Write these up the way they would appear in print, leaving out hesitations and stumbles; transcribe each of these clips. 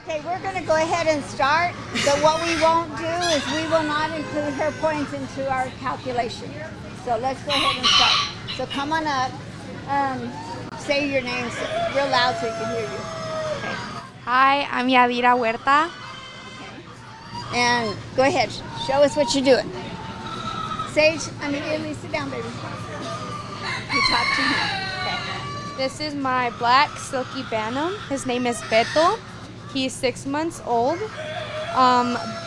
Okay, we're going to go ahead and start, but what we won't do is we will not include her points into our calculation. So let's go ahead and start. So come on up. Say your names real loud so you can hear you. Okay. Hi, I'm Yadira Huerta. And go ahead. Show us what you're doing. Sage, immediately sit down, baby. You talk to him. Okay. This is my black silky Bantam. His name is Beto. He's 6 months old.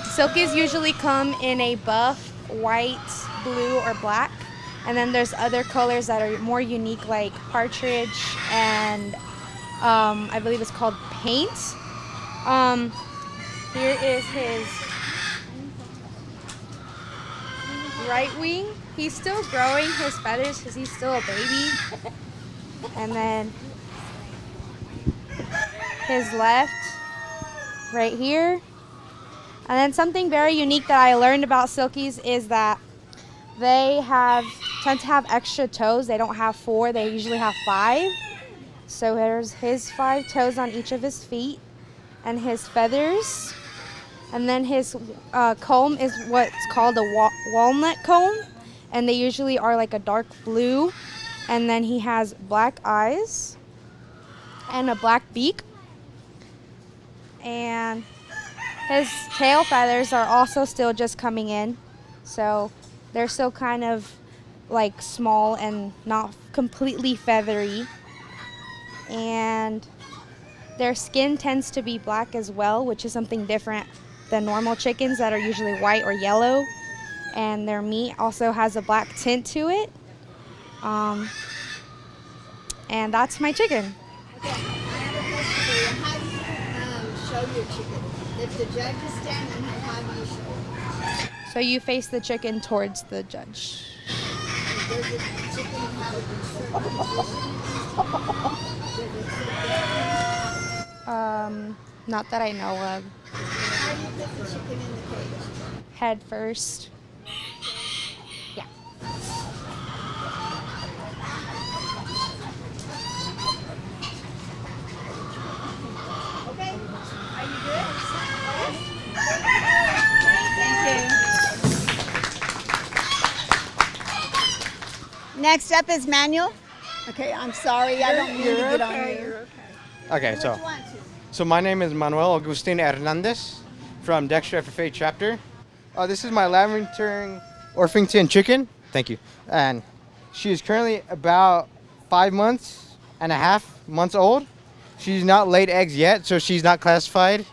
Silkies usually come in a buff, white, blue, or black. And then there's other colors that are more unique, like partridge and I believe it's called paint. Here is his right wing. He's still growing his feathers because he's still a baby. And then his left right here. And then something very unique that I learned about silkies is that they tend to have extra toes. They don't have 4, they usually have 5. So here's his 5 toes on each of his feet and his feathers. And then his comb is what's called a walnut comb. And they usually are like a dark blue. And then he has black eyes and a black beak. And his tail feathers are also still just coming in. So they're still kind of like small and not completely feathery. And their skin tends to be black as well, which is something different than normal chickens that are usually white or yellow. And their meat also has a black tint to it. And that's my chicken. Okay, I have a question for you. How do you show your chicken? If the judge is standing here, how do you show it? So you face the chicken towards the judge. Does the chicken have a certain position? Not that I know of. How do you put the chicken in the cage? Head first. Yeah. Okay, are you good? Thank you. Next up is Manuel. Okay, I'm sorry, I don't mean to get on you. Okay, so my name is Manuel Agustin Hernandez from Dexter FFA chapter. This is my Lavington Orpington chicken. Thank you. And she is currently about 5 months and a half months old. She's not laid eggs yet, so she's not classified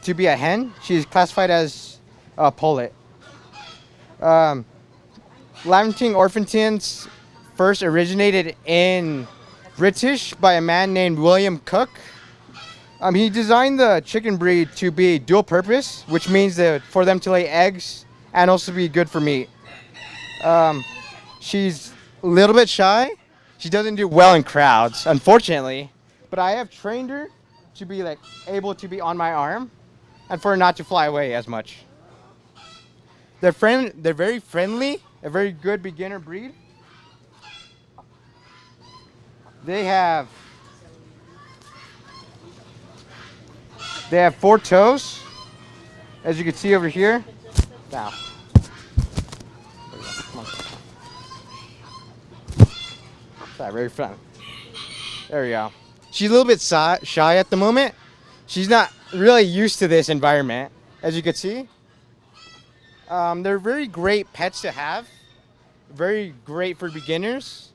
to be a hen. She's classified as a pullet. Lavington Orpingtons first originated in British by a man named William Cook. He designed the chicken breed to be dual purpose, which means that for them to lay eggs and also be good for meat. She's a little bit shy. She doesn't do well in crowds, unfortunately. But I have trained her to be able to be on my arm and for her not to fly away as much. They're very friendly, a very good beginner breed. They have 4 toes, as you can see over here. Now, come on. Sorry, very fun. There we go. She's a little bit shy at the moment. She's not really used to this environment, as you can see. They're very great pets to have. Very great for beginners.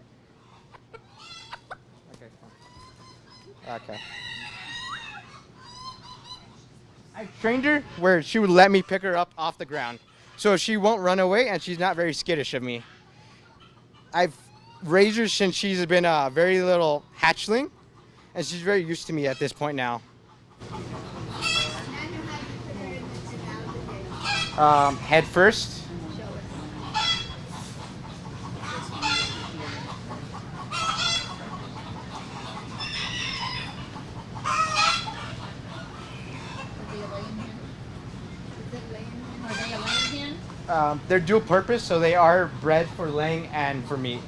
Okay. I trained her where she would let me pick her up off the ground. So she won't run away and she's not very skittish of me. I've raised her since she's been a very little hatchling and she's very used to me at this point now. Head first. They're dual purpose, so they are bred for laying and for meat.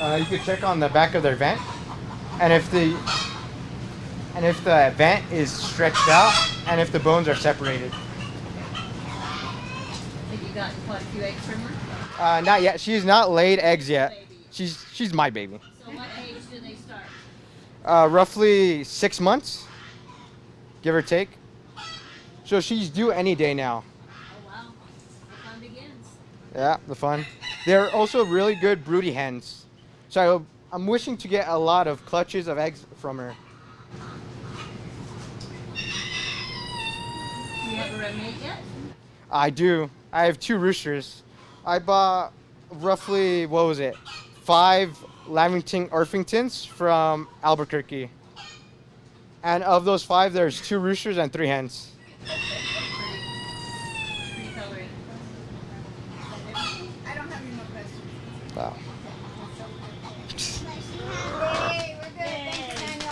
You can check on the back of their vent, and if and if the vent is stretched out, and if the bones are separated. Have you gotten quite a few eggs from her? Not yet. She's not laid eggs yet. She's my baby. So what age do they start? Roughly 6 months, give or take. So she's due any day now. Oh wow, the fun begins. Yeah, the fun. They're also really good broody hens. So I'm wishing to get a lot of clutches of eggs from her. Do you have a red mate yet? I do. I have 2 roosters. I bought roughly, 5 Lamington Orpingtons from Albuquerque. And of those 5, there's 2 roosters and 3 hens. Pretty coloring. I don't have any more questions. Wow. Hey, we're good. Thanks,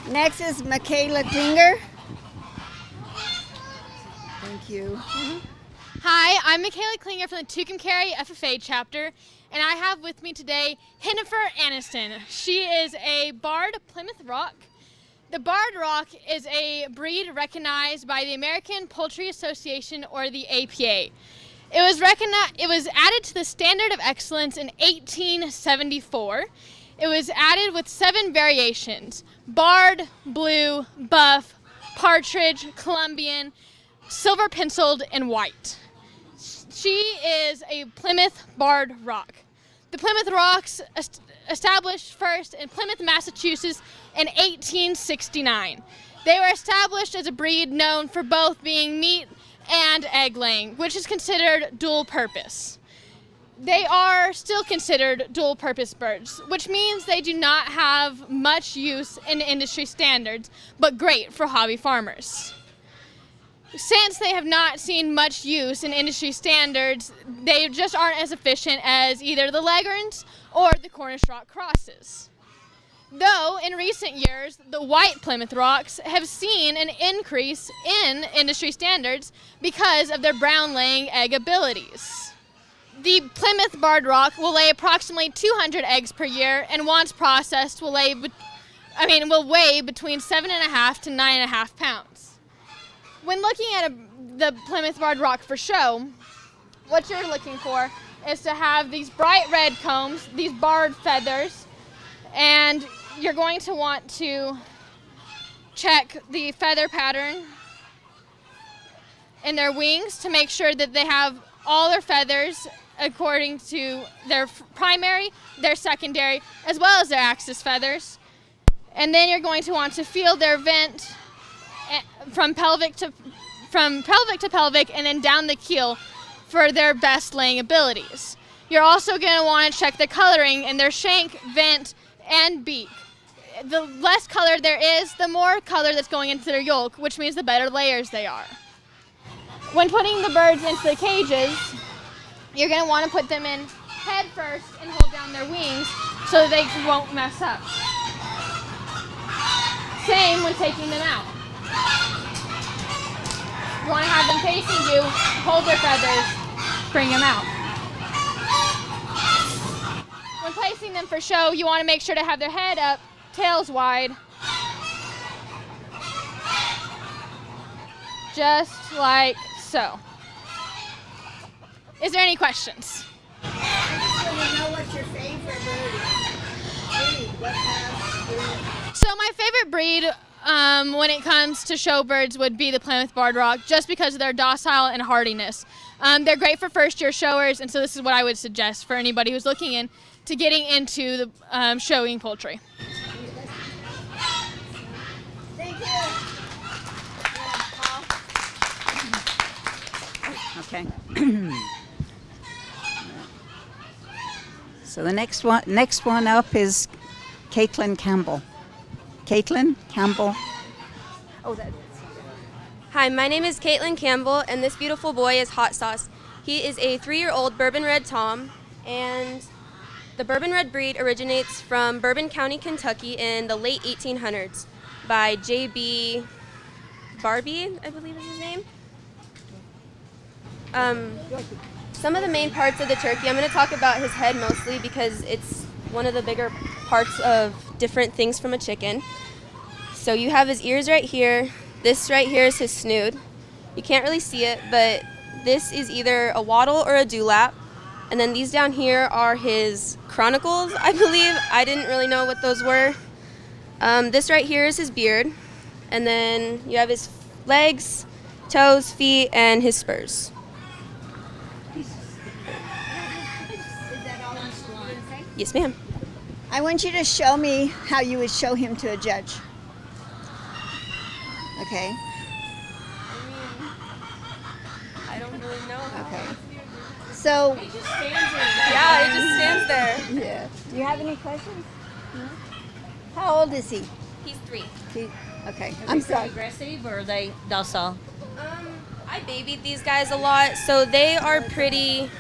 Daniel. Next is Michaela Klinger. Thank you. Hi, I'm Michaela Klinger from the Tucumcari FFA chapter, and I have with me today Hennifer Aniston. She is a barred Plymouth Rock. The barred rock is a breed recognized by the American Poultry Association, or the APA. It was added to the Standard of Excellence in 1874. It was added with 7 variations: barred, blue, buff, partridge, Colombian, silver penciled, and white. She is a Plymouth barred rock. The Plymouth Rocks established first in Plymouth, Massachusetts in 1869. They were established as a breed known for both being meat and egg laying, which is considered dual purpose. They are still considered dual purpose birds, which means they do not have much use in industry standards, but great for hobby farmers. Since they have not seen much use in industry standards, they just aren't as efficient as either the Leghorns or the Cornish Rock crosses. Though in recent years, the white Plymouth Rocks have seen an increase in industry standards because of their brown laying egg abilities. The Plymouth barred rock will lay approximately 200 eggs per year, and once processed will weigh between 7.5 to 9.5 pounds. When looking at the Plymouth barred rock for show, what you're looking for is to have these bright red combs, these barred feathers, and you're going to want to check the feather pattern in their wings to make sure that they have all their feathers according to their primary, their secondary, as well as their axis feathers. And then you're going to want to feel their vent from pelvic to pelvic and then down the keel for their best laying abilities. You're also going to want to check the coloring in their shank, vent, and beak. The less color there is, the more color that's going into their yolk, which means the better layers they are. When putting the birds into the cages, you're going to want to put them in head first and hold down their wings so they won't mess up. Same when taking them out. You want to have them facing you, hold their feathers, bring them out. When placing them for show, you want to make sure to have their head up, tails wide, just like so. Is there any questions? I just want to know what your favorite bird is. What kind So my favorite breed when it comes to show birds would be the Plymouth barred rock, just because of their docile and hardiness. They're great for first-year showers, and so this is what I would suggest for anybody who's looking into getting into the showing poultry. Thank you. Okay. So the next one up is Caitlin Campbell. Caitlin Campbell. Oh, that's. Hi, my name is Caitlin Campbell, and this beautiful boy is Hot Sauce. He is a 3-year-old Bourbon Red Tom, and the Bourbon Red breed originates from Bourbon County, Kentucky in the late 1800s by J.B. Barbie, I believe is his name. Some of the main parts of the turkey, I'm going to talk about his head mostly because it's one of the bigger parts of different things from a chicken. So you have his ears right here. This right here is his snoot. You can't really see it, but this is either a wattle or a dewlap. And then these down here are his chronicles, I believe. I didn't really know what those were. This right here is his beard. And then you have his legs, toes, feet, and his spurs. Is that all you say? Yes, ma'am. I want you to show me how you would show him to a judge. Okay. I don't really know how. Okay. So, Yeah, he just stands there. yeah. Do you have any questions? No. How old is he? He's 3. Okay. Are I'm they sorry. aggressive or are they docile? I babied these guys a lot, so they're pretty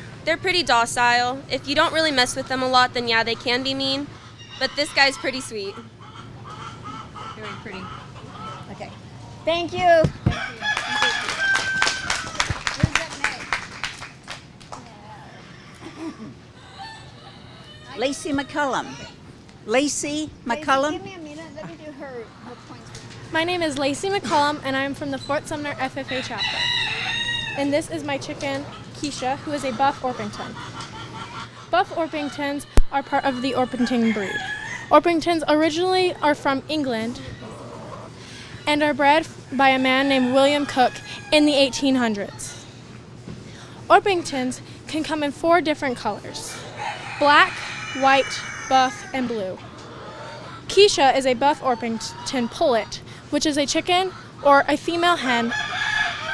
docile. If you don't really mess with them a lot, then yeah, they can be mean. But this guy's pretty sweet. Very pretty. Okay. Thank you. Who's up next? Lacey McCullum. Lacey McCullum. Give me a minute. Let me do her points. My name is Lacey McCollum, and I'm from the Fort Sumner FFA chapter. And this is my chicken, Keisha, who is a Buff Orpington. Buff Orpingtons are part of the Orpington breed. Orpingtons originally are from England and are bred by a man named William Cook in the 1800s. Orpingtons can come in 4 different colors: black, white, buff, and blue. Keisha is a Buff Orpington pullet, which is a chicken or a female hen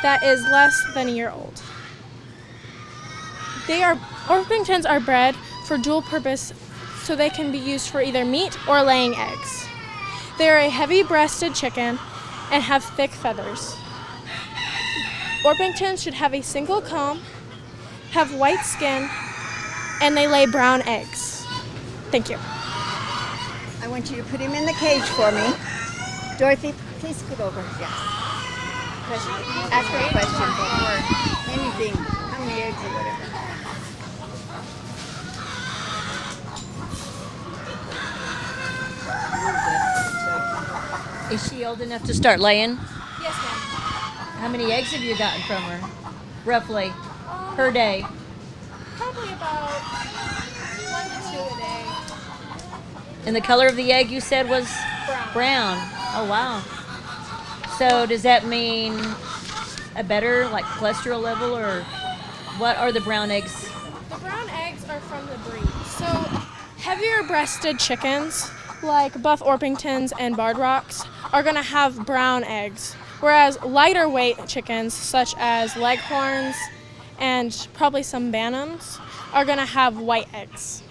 that is less than a year old. Orpingtons are bred for dual purpose, so they can be used for either meat or laying eggs. They are a heavy-breasted chicken and have thick feathers. Orpingtons should have a single comb, have white skin, and they lay brown eggs. Thank you. I want you to put him in the cage for me. Dorothy, please scoot over. Yes. Ask her a question or anything. How many eggs or whatever. Is she old enough to start laying? Yes, ma'am. How many eggs have you gotten from her, roughly, per day? Probably about 1 to 2 a day. And the color of the egg you said was brown. Oh, wow. So does that mean a better, like, cholesterol level, or what are the brown eggs? The brown eggs are from the breed. So heavier breasted chickens, like Buff Orpingtons and Barred Rocks, are going to have brown eggs, whereas lighter weight chickens, such as Leghorns and probably some Bantams, are going to have white eggs.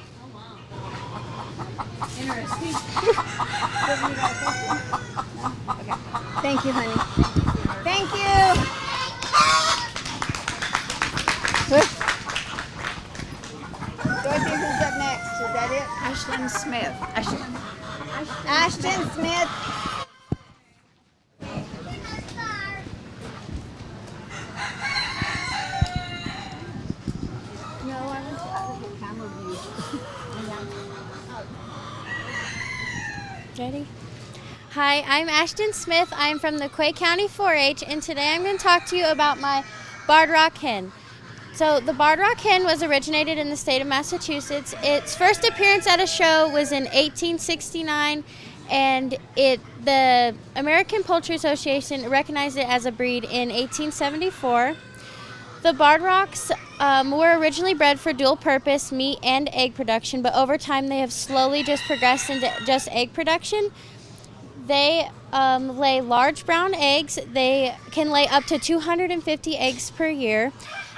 Interesting. Okay. Thank you, honey. Thank you. Dorothy, who's up next? Is that it? Ashlyn Smith. Ashton Smith. No, I want to out of the camera view. Ready? Hi, I'm Ashton Smith. I'm from the Quay County 4-H, and today I'm going to talk to you about my Barred Rock hen. So the Barred Rock hen was originated in the state of Massachusetts. Its first appearance at a show was in 1869, and the American Poultry Association recognized it as a breed in 1874. The Barred Rocks were originally bred for dual purpose meat and egg production, but over time they have slowly just progressed into just egg production. They lay large brown eggs. They can lay up to 250 eggs per year.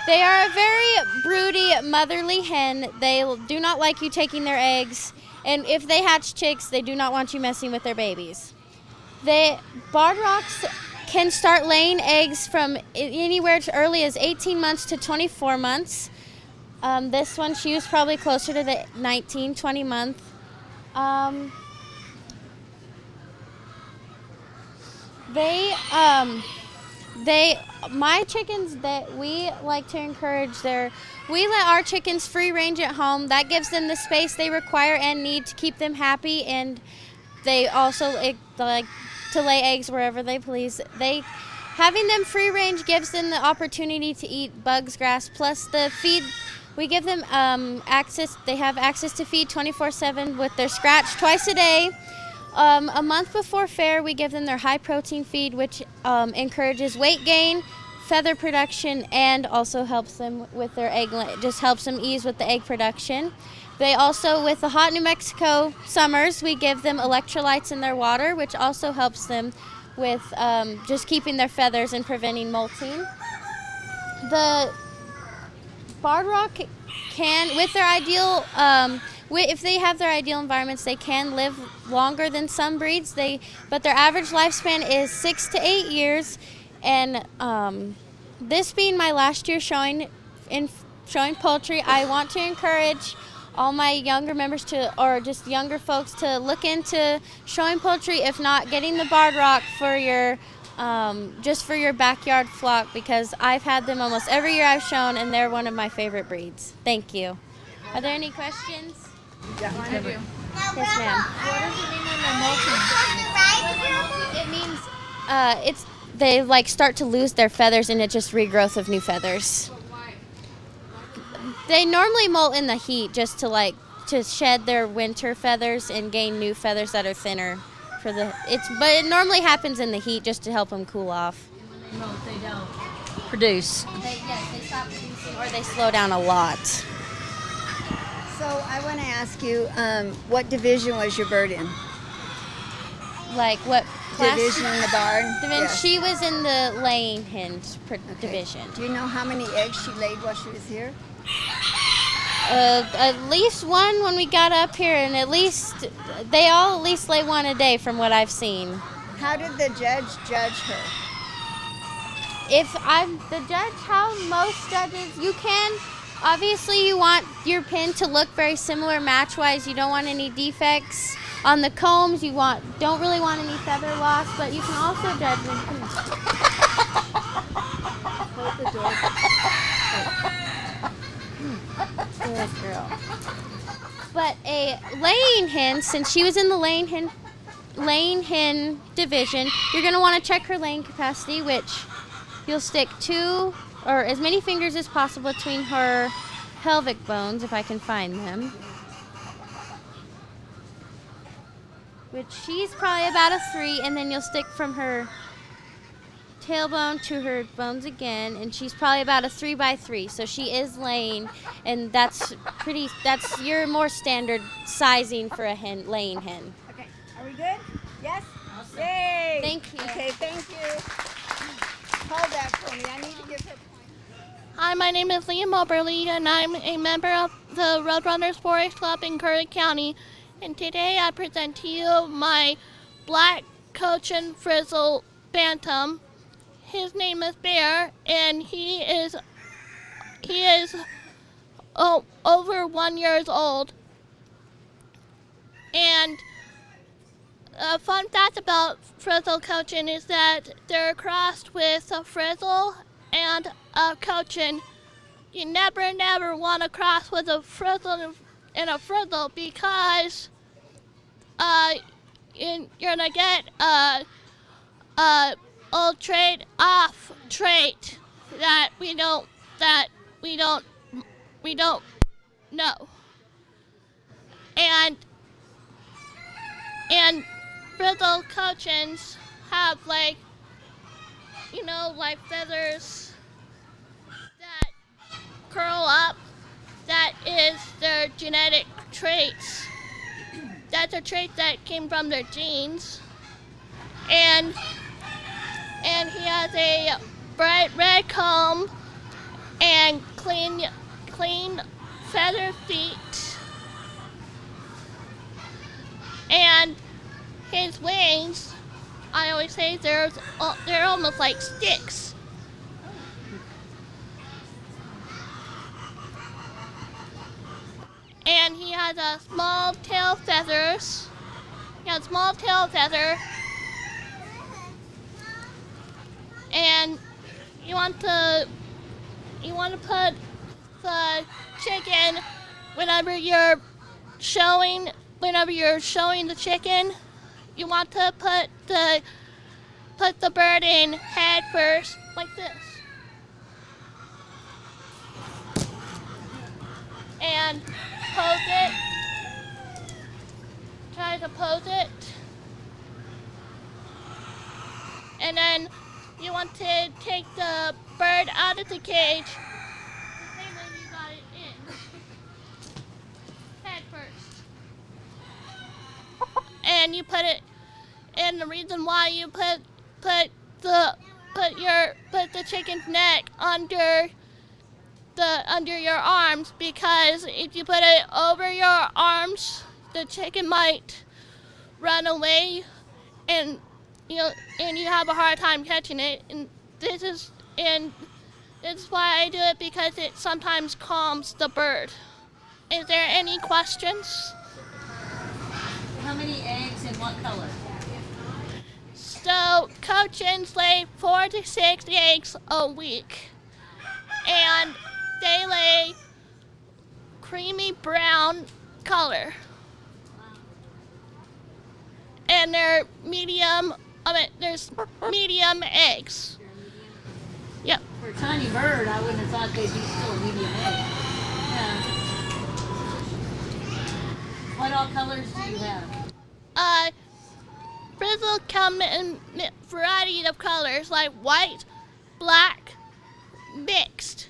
They are a very broody, motherly hen. They do not like you taking their eggs, and if they hatch chicks, they do not want you messing with their babies. Barred Rocks can start laying eggs from anywhere as early as 18 months to 24 months. This one, she was probably closer to the 19, 20 month. My chickens, that we like to encourage we let our chickens free range at home. That gives them the space they require and need to keep them happy, and they also like to lay eggs wherever they please. Having them free range gives them the opportunity to eat bugs, grass, plus the feed. We give them access. They have access to feed 24/7 with their scratch twice a day. A month before fair, we give them their high protein feed, which encourages weight gain, feather production, and also helps them with their egg. Just helps them ease with the egg production. They also, with the hot New Mexico summers, we give them electrolytes in their water, which also helps them with just keeping their feathers and preventing molting. The barred rock can, with their ideal, if they have their ideal environments, they can live longer than some breeds. But their average lifespan is 6 to 8 years. And this being my last year showing poultry, I want to encourage all my younger members or just younger folks to look into showing poultry, if not getting the barred rock for your just for your backyard flock, because I've had them almost every year I've shown, and they're one of my favorite breeds. Thank you. Are there any questions? That one? Yes, ma'am. What does it mean when they're molting? It means they like start to lose their feathers, and it's just regrowth of new feathers. They normally molt in the heat just to shed their winter feathers and gain new feathers that are thinner but it normally happens in the heat just to help them cool off. And when they molt, they don't produce. They stop producing, or they slow down a lot. So I want to ask you, what division was your bird in? Like what class? Division in the barn? Yes. She was in the laying hen division. Do you know how many eggs she laid while she was here? At least one when we got up here, and they all at least lay one a day from what I've seen. How did the judge her? How most judges, you can, obviously you want your pin to look very similar match-wise. You don't want any defects on the combs. You don't really want any feather loss, but you can also judge them. Hold the door. Good girl. But a laying hen, since she was in the laying hen division, you're going to want to check her laying capacity, which you'll stick 2 or as many fingers as possible between her pelvic bones, if I can find them. Which she's probably about a 3, and then you'll stick from her tailbone to her bones again, and she's probably about a 3 by 3, so she is laying, and that's your more standard sizing for a laying hen. Okay, are we good? Yes? Awesome. Yay! Thank you. Okay, thank you. Hold that for me. I need to give her points. Hi, my name is Liam Moberly, and I'm a member of the Roadrunners Forest Club in Curry County. And today I present to you my black Cochin Frizzle Bantam. His name is Bear, and he is over 1 year old. And a fun fact about Frizzle Cochin is that they're crossed with a Frizzle and a Cochin. You never want to cross with a Frizzle and a Frizzle, because you're gonna get old trade off trait that we don't know. And Frizzle Cochins have like feathers that curl up. That is their genetic traits. That's a trait that came from their genes. And he has a bright red comb and clean feather feet. And his wings, I always say they're almost like sticks. And he has a small tail feathers. He has small tail feather. And you want to put the chicken whenever you're showing the chicken. You want to put the bird in head first, like this, and pose it. Try to pose it, and then you want to take the bird out of the cage. The same way you got it in. Head first. And you put it, and the reason why you put the chicken's neck under your arms, because if you put it over your arms, the chicken might run away, and you have a hard time catching it. And this is why I do it, because it sometimes calms the bird. Is there any questions? How many eggs and what color? So cochins lay 4 to 6 eggs a week, and they lay creamy brown color. And they're medium. There's medium eggs. Yep. For a tiny bird, I wouldn't have thought they'd be still a medium egg. Yeah. What all colors do you have? Frizzle come in variety of colors, like white, black, mixed,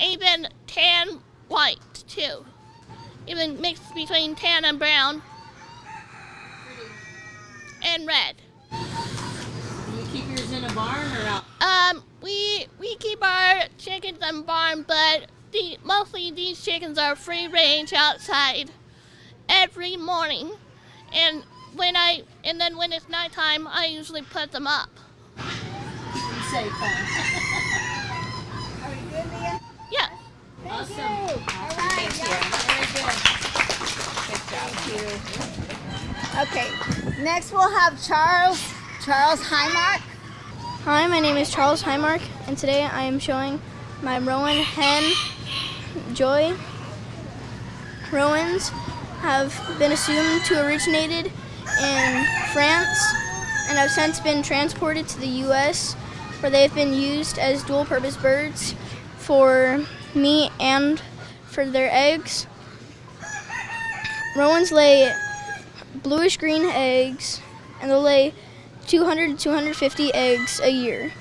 even tan white too, even mixed between tan and brown, and red. Do you keep yours in a barn or out? We keep our chickens in a barn, but mostly these chickens are free range outside every morning, and then when it's nighttime, I usually put them up. Keep them safe, huh? Are we good, Leah? Yeah. Awesome. All right. Very good. Okay. Next we'll have Charles Highmark. Hi, my name is Charles Highmark, and today I am showing my Rowan hen, Joy. Rowans have been assumed to originated in France and have since been transported to the U.S., where they have been used as dual-purpose birds for meat and for their eggs. Rowans lay bluish-green eggs, and they'll lay 200 to 250 eggs a year.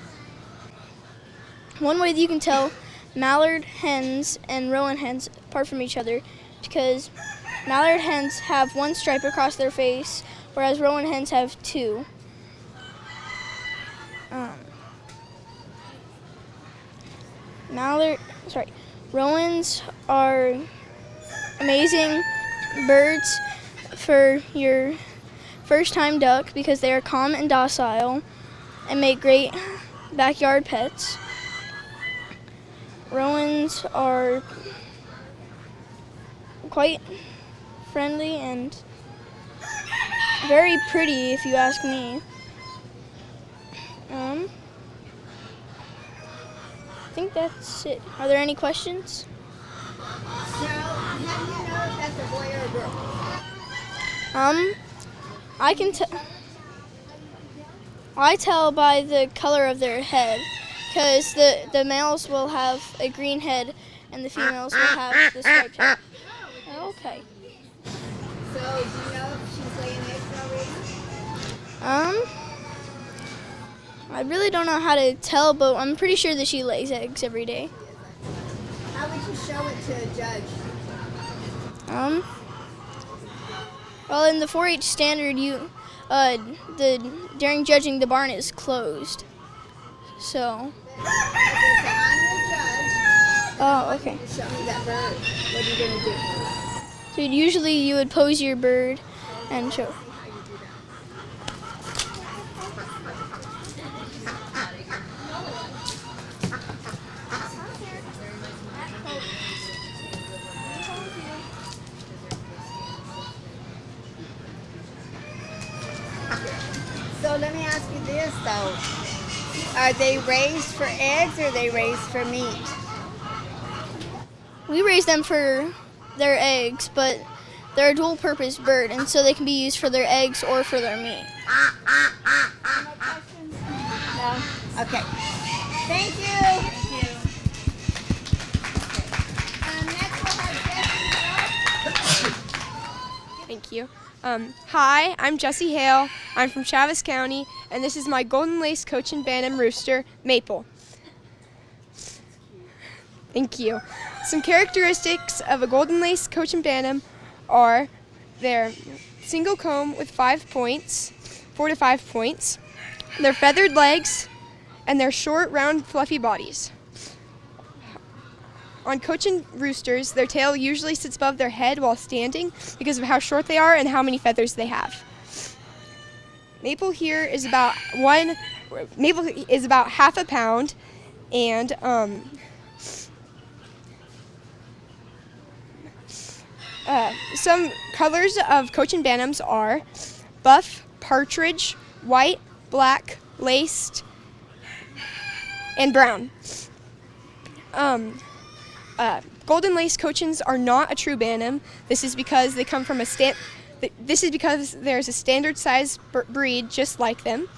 One way that you can tell mallard hens and rowan hens apart from each other, because mallard hens have one stripe across their face, whereas rowan hens have two. Rowans are amazing birds for your first-time duck because they are calm and docile and make great backyard pets. Rowans are quite friendly and very pretty, if you ask me. I think that's it. Are there any questions? So, how do you know if that's a boy or a girl? I tell by the color of their head, because the males will have a green head and the females will have the striped head. Okay. So, do you know if she's laying eggs already? I really don't know how to tell, but I'm pretty sure that she lays eggs every day. How would you show it to a judge? Well, in the 4-H standard, during judging, the barn is closed. So. Okay, so I'm the judge. Oh, okay. You show me that bird. What are you going to do? So usually you would pose your bird and show. So let me ask you this though. Are they raised for eggs or are they raised for meat? We raise them for their eggs, but they're a dual-purpose bird, and so they can be used for their eggs or for their meat. No? Okay. Thank you. Next we'll have Jessie. Thank you. Hi, I'm Jessie Hale. I'm from Chaves County, and this is my Golden Lace Cochin Bantam rooster, Maple. Thank you. Some characteristics of a Golden Lace Cochin Bantam are their single comb with 5 points, 4 to 5 points, their feathered legs, and their short, round, fluffy bodies. On Cochin roosters, their tail usually sits above their head while standing because of how short they are and how many feathers they have. Maple here is about half a pound, and some colors of Cochin Bantams are buff, partridge, white, black, laced, and brown. Golden Lace Cochins are not a true Bantam. This is because they come from there's a standard size breed just like them.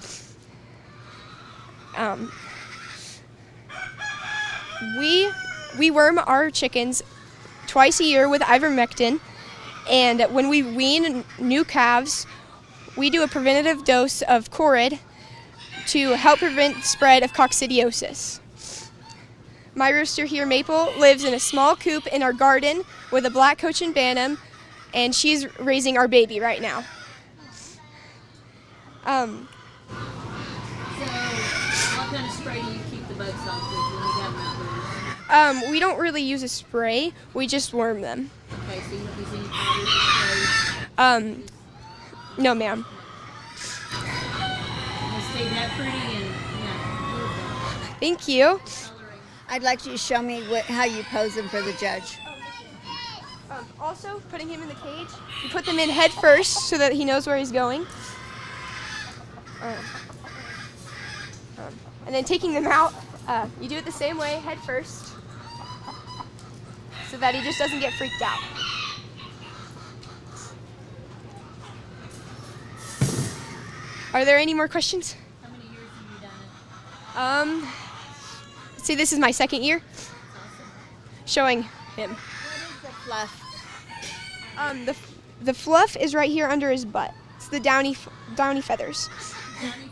We worm our chickens twice a year with ivermectin, and when we wean new calves, we do a preventative dose of Corid to help prevent the spread of coccidiosis. My rooster here, Maple, lives in a small coop in our garden with a black Cochin Bantam, and she's raising our baby right now. So, what kind of spray do you keep the bugs off with when you have them outdoors? We don't really use a spray, we just worm them. Okay, so you don't use any powders or sprays? No ma'am. They stay that pretty and, beautiful. Thank you. I'd like you to show me how you pose them for the judge. Also, putting him in the cage, you put them in head first so that he knows where he's going. And then taking them out, you do it the same way, head first, so that he just doesn't get freaked out. Are there any more questions? How many years have you done it? Let's see, this is my second year showing him. What is the fluff? The fluff is right here under his butt. It's the downy feathers. Downy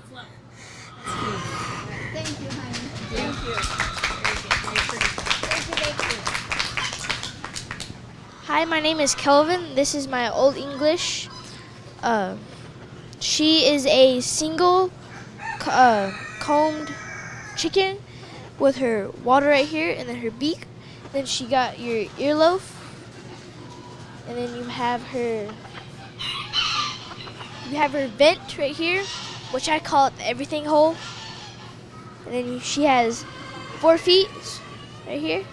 fluff. Thank you, honey. Thank you. Hi, my name is Kelvin. This is my Old English. She is a single combed chicken with her water right here and then her beak. Then she got your earlobe. And then you have her vent right here, which I call it the everything hole. And then she has 4 feet right here.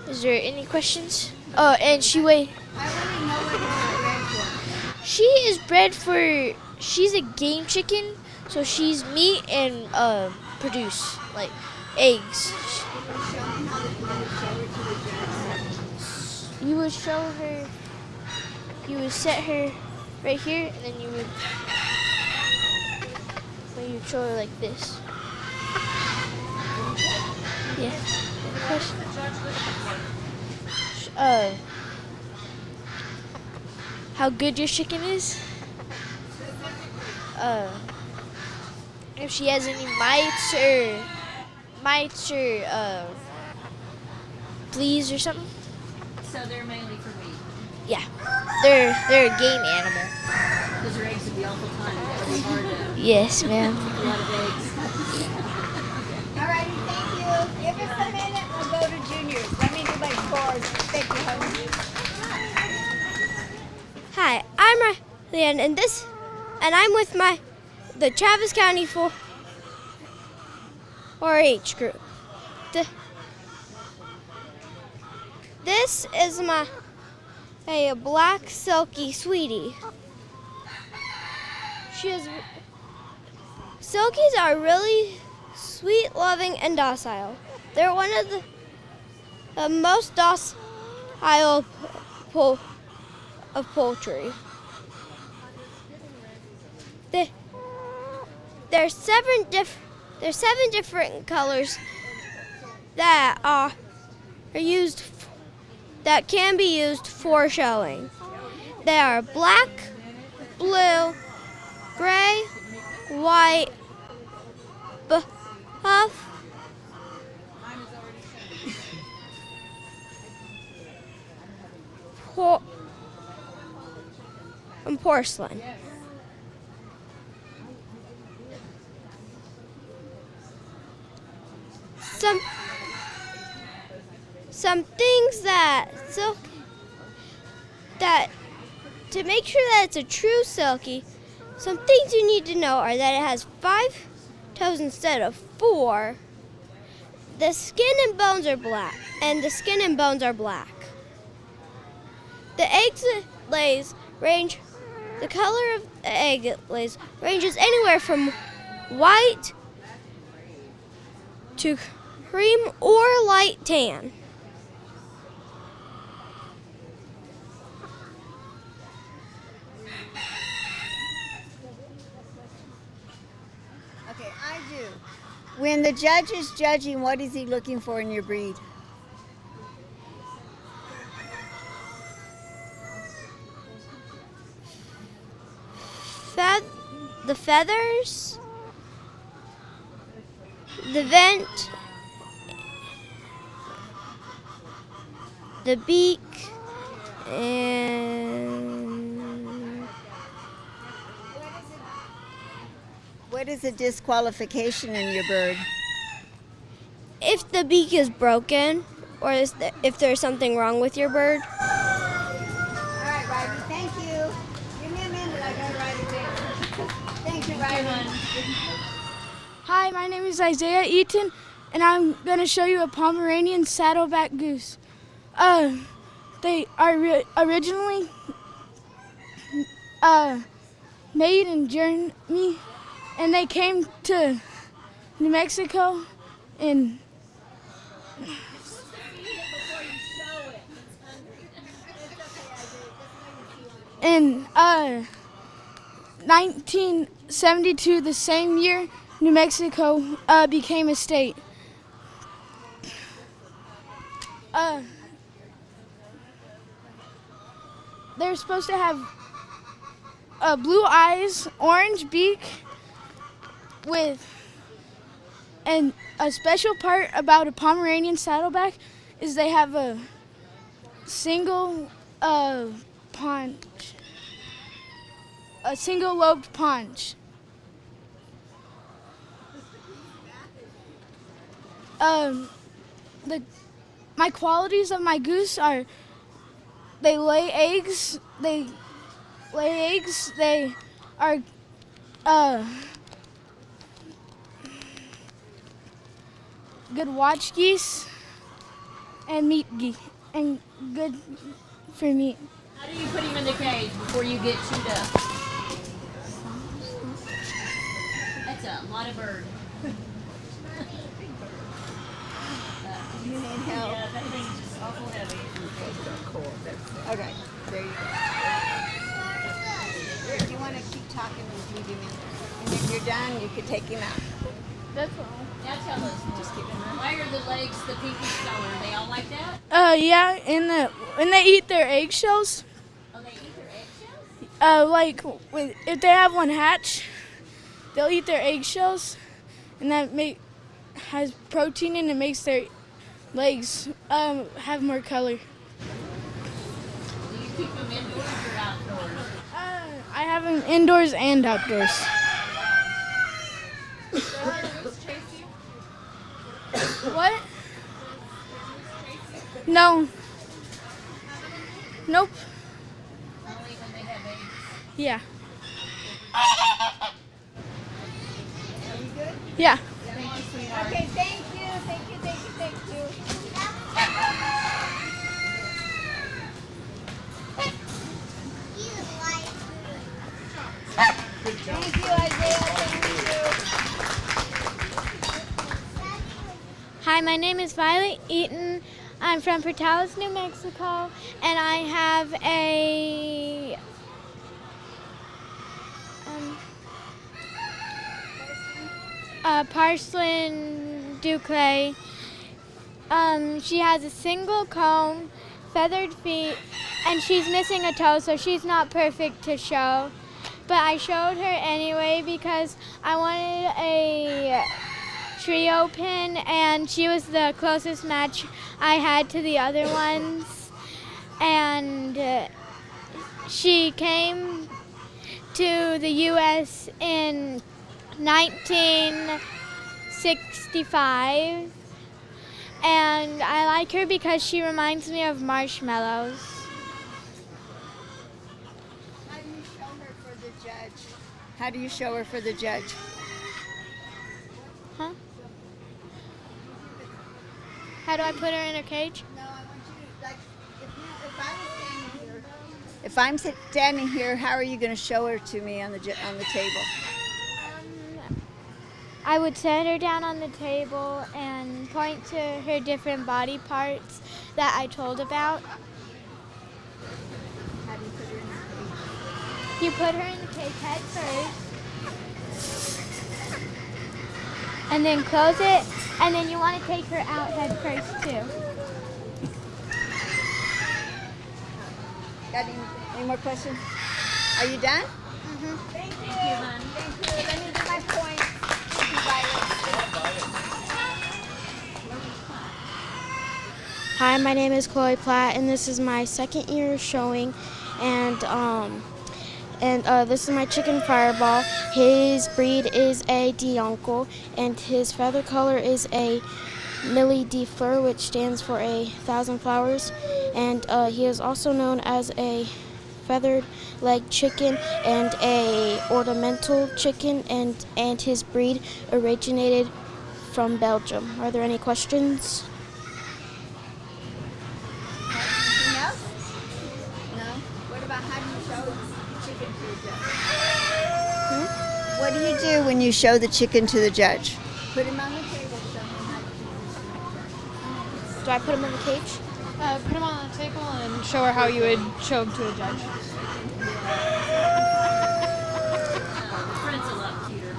Is there any questions? Oh, and she weighs. I want to know what you're bred for. She is bred for. She's a game chicken, so she's meat and produce like eggs. You would show her. You would set her right here, and then you would show her like this. Yeah. Any questions? How good your chicken is? If she has any mites or fleas or something. So they're mainly for meat. Yeah, they're a game animal. Because their eggs would be awful tiny. That would be hard to Yes, ma'am. a lot of eggs. All righty, thank you. Give us a minute. We'll go to juniors. Let me do my scores. Thank you, honey. Hi, I'm Ryan, and I'm with the Travis County 4-H group. This is a black silky sweetie. Silkies are really sweet, loving, and docile. They're one of the most docile of poultry. There's seven different colors that that can be used for showing. They are black, blue, gray, white, buff, and porcelain. Some things that to make sure that it's a true silkie, some things you need to know are that it has 5 toes instead of 4. The skin and bones are black, The eggs it lays range. The color of the egg it lays ranges anywhere from white to cream or light tan. Okay, I do. When the judge is judging, what is he looking for in your breed? The feathers, the vent, the beak, and What is a disqualification in your bird? if the beak is broken or if there's something wrong with your bird. All right, Riley, thank you. Give me a minute, I gotta write it down. Thank you, Riley. Hi, my name is Isaiah Eaton, and I'm going to show you a Pomeranian saddleback goose. They are originally made in Germany, and they came to New Mexico in 1972, the same year New Mexico became a state. They're supposed to have blue eyes, orange beak, and a special part about a Pomeranian saddleback is they have a single lobed paunch. My qualities of my goose are they lay eggs. They are good watch geese and meat geese and good for meat. How do you put him in the cage before you get chewed up? That's a lot of bird. You need help? Yeah, that thing's just awful heavy. Okay, there you go. If you want to keep talking, we'll leave him in there. And if you're done, you could take him out. That's all. Now tell us, just keep in mind. Why are the legs the pinkish color? Are they all like that? Yeah, when they eat their eggshells. Oh, they eat their eggshells? If they have one hatch, they'll eat their eggshells, and that has protein and it makes their legs have more color. Do you keep them indoors or outdoors? I have them indoors and outdoors. What? No. Nope. Only when they have eggs. Yeah. Are we good? Yeah. Thank you, sweetheart. Okay, thank you. Thank you, Isaiah. Thank you. Hi, my name is Violet Eaton. I'm from Portales, New Mexico, and I have a porcelain Duclay. She has a single comb, feathered feet, and she's missing a toe, so she's not perfect to show. But I showed her anyway because I wanted a trio pin, and she was the closest match I had to the other ones. And she came to the U.S. in 1965. And I like her because she reminds me of marshmallows. How do you show her for the judge? How do you show her for the judge? Huh? How do I put her in a cage? No, I want you to, like, if I'm standing here, how are you going to show her to me on the table? I would set her down on the table and point to her different body parts that I told about. How do you put her in the cage? You put her in the cage head first, and then close it, and then you want to take her out head first too. Got any more questions? Are you done? Mm-hmm. Thank you, hon. Thank you. Let me do my point. Thank you, Violet. Hi, my name is Chloe Platt, and this is my second year showing, and this is my chicken Fireball. His breed is a D'Uncle, and his feather color is a Millie de Fleur, which stands for 1,000 flowers, and he is also known as a feathered leg chicken and a ornamental chicken, and his breed originated from Belgium. Are there any questions? Anything else? No? What about how do you show the chicken to the judge? What do you do when you show the chicken to the judge? Put him on the table. Show him how to do Do I put him in the cage? Put him on the table and show her how you would show him to a judge. The friend's a lot cuter.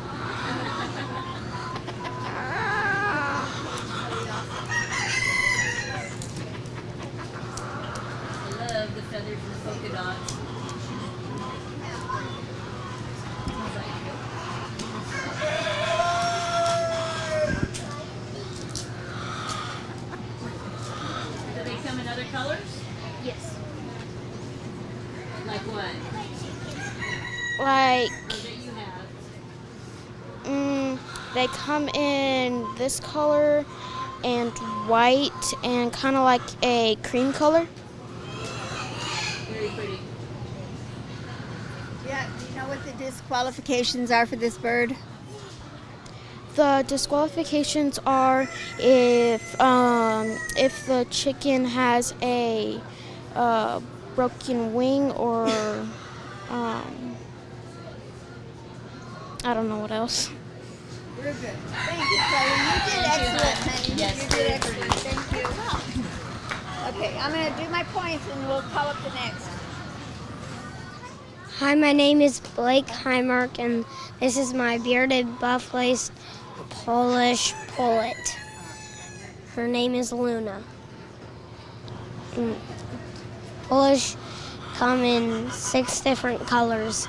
I love the feathers and the polka dots. Do they come in other colors? Yes. Like what? Like, Or that you have? they come in this color and white and kind of like a cream color. Very pretty. Yeah, do you know what the disqualifications are for this bird? The disqualifications are if the chicken has a broken wing or I don't know what else. We're good. Thank you, Chloe. You did excellent, honey. Yes, You did very excellent. Thank you. Okay, I'm going to do my points and we'll call up the next. Hi, my name is Blake Highmark, and this is my bearded, buff-laced Polish pullet. Her name is Luna. Polish come in 6 different colors: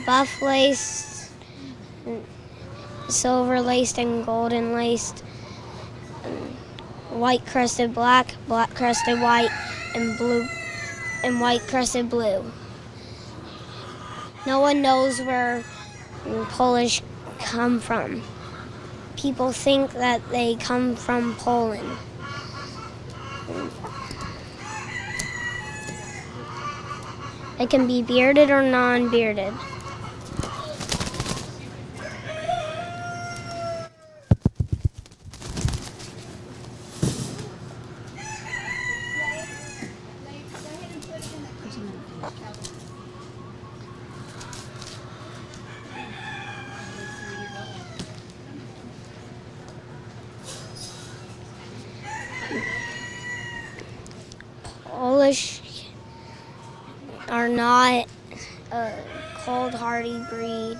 buff-laced, silver-laced, and golden-laced, white-crested black, black-crested white, and blue, and white-crested blue. No one knows where Polish come from. People think that they come from Poland. They can be bearded or non-bearded. are not a cold hardy breed,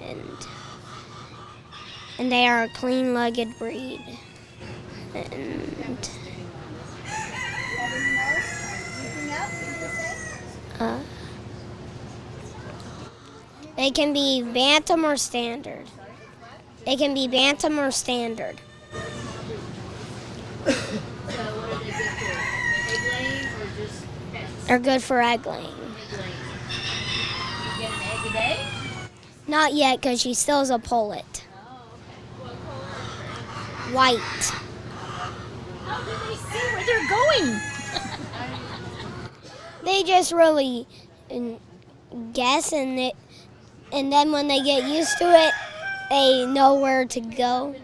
and they are a clean-legged breed. And they can be bantam or standard. They can be bantam or standard. So what are they good for? Egg laying or just pets? They're good for egg laying. Egg laying. You get an egg a day? Not yet, because she still is a pullet. White. How do they see where they're going? They just really guess, and then when they get used to it, they know where to go.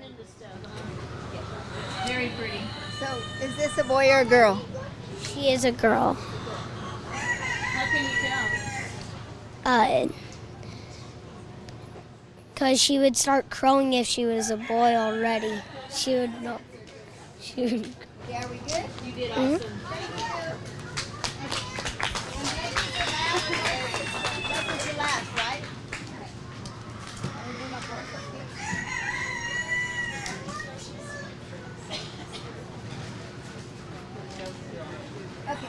Very pretty. So, is this a boy or a girl? She is a girl. How can you tell? Because she would start crowing if she was a boy already. She would know. She would. Yeah, are we good? You did Mhm. awesome. That was your last, right? Okay.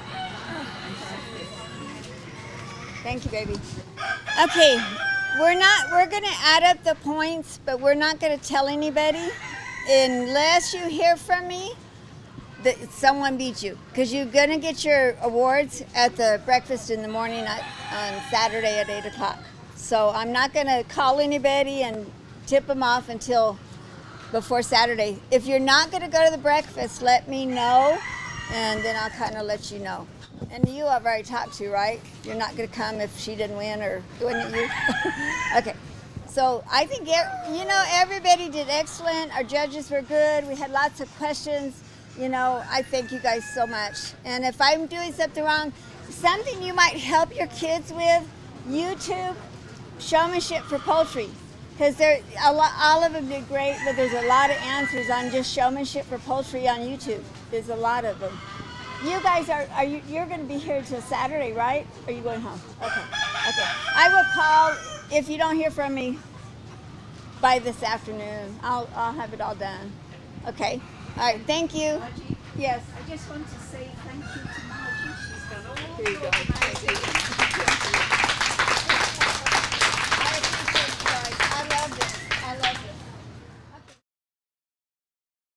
Thank you, baby. Okay, we're gonna add up the points, but we're not gonna tell anybody unless you hear from me that someone beat you, because you're gonna get your awards at the breakfast in the morning on Saturday at 8 o'clock. So I'm not gonna call anybody and tip them off until before Saturday. If you're not gonna go to the breakfast, let me know, and then I'll kind of let you know. And you I've already talked to, right? You're not gonna come if she didn't win, or wasn't it you? Okay. So I think, everybody did excellent. Our judges were good. We had lots of questions. I thank you guys so much. And if I'm doing something wrong, something you might help your kids with, YouTube Showmanship for Poultry. Because all of them did great, but there's a lot of answers on just Showmanship for Poultry on YouTube. There's a lot of them. You guys you're going to be here till Saturday, right? Or are you going home? Okay. I will call if you don't hear from me by this afternoon. I'll have it all done. Okay. All right. Thank you. Margie, Yes. I just want to say thank you to Margie. She's done all Here you go. the organizing.